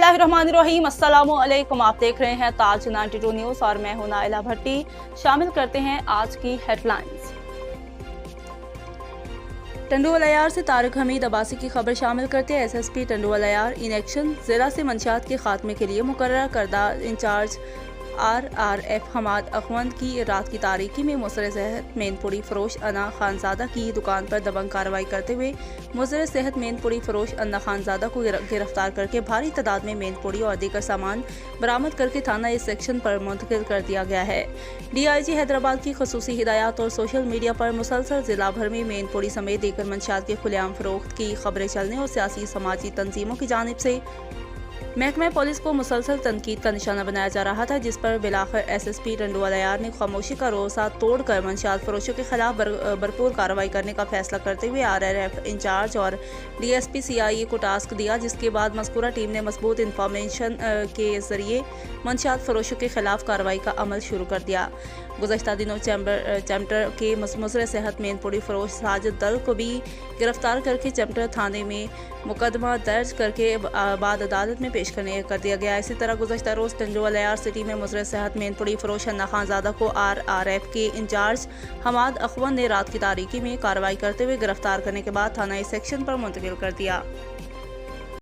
बिस्मिल्लाहिर्रहमानिर्रहीम, अस्सलामुअलैकुम। आप देख रहे हैं ताज 92 न्यूज़ और मैं हूं नाइला भट्टी। शामिल करते हैं आज की हेडलाइंस। टंडुवालायार से तारिक हमीद अब्बासी की खबर शामिल करते हैं। एसएसपी टंडुवालायार इन एक्शन। जिला से मंशियात के खात्मे के लिए मुकर्रर करदा इंचार्ज RRF हमाद अखवंद की रात की तारीकी में मुसर सेहत मेनपुरी फरोश अन्ना खानजादा की दुकान पर दबंग कार्रवाई करते हुए मुसर सेहत मेनपुरी फरोश अन्ना खानजादा को गिरफ्तार करके भारी तादाद में मेनपुरी और दीगर सामान बरामद करके थाना इस सेक्शन पर मुंतकिल कर दिया गया है। DIG हैदराबाद की खसूसी हिदायत और सोशल मीडिया पर मुसलसल जिला भर में मेनपुरी समेत दीगर मंशियात के खुलेआम फरोख्त की खबरें चलने और सियासी समाजी तंजीमों की जानिब से महकमा पुलिस को मुसलसल तनकीद का निशाना बनाया जा रहा था, जिस पर बिलाखिर SSP टंडुवालायार ने खामोशी का रोसा तोड़कर मंशियात फरोशों के खिलाफ भरपूर कार्रवाई करने का फैसला करते हुए RRF इंचार्ज और DSP CIA को टास्क दिया, जिसके बाद मज़कूरा टीम ने मजबूत इंफॉर्मेशन के जरिए मंशियात फरोशों के खिलाफ कार्रवाई का अमल शुरू कर दिया। गुज़श्ता दिनों चैप्टर के मुसर सेहत मेनपुरी फरोश साजिद दल को भी गिरफ्तार करके चैप्टर थाने में मुकदमा दर्ज करके बाद अदालत में पेश कर दिया गया। इसी तरह गुज़श्ता रोज़ टंडुवालायार सिटी में मुसर सेहत मेनपुरी फरोश अन्ना खानजादा को RRF के इंचार्ज हमाद अखवंद ने रात की तारीकी में कार्रवाई करते हुए गिरफ्तार करने के बाद थाना सेक्शन पर मुंतकिल कर दिया।